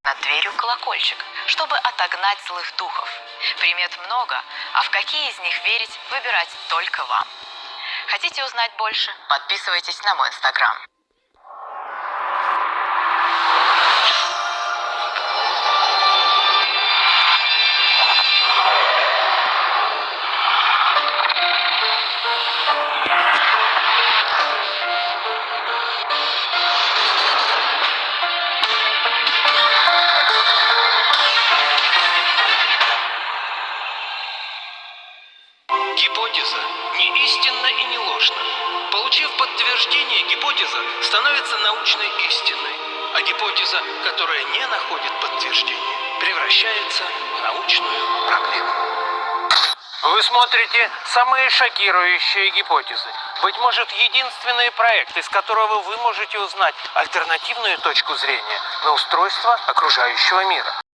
над дверью колокольчик, чтобы отогнать злых духов. Примет много, а в какие из них верить, выбирать только вам. Хотите узнать больше? Подписывайтесь на мой инстаграм. Гипотеза не истинна и не ложна. Получив подтверждение, гипотеза становится научной истиной, а гипотеза, которая не находит подтверждения, превращается в научную проблему. Вы смотрите самые шокирующие гипотезы. Быть может, единственный проект, из которого вы можете узнать альтернативную точку зрения на устройство окружающего мира.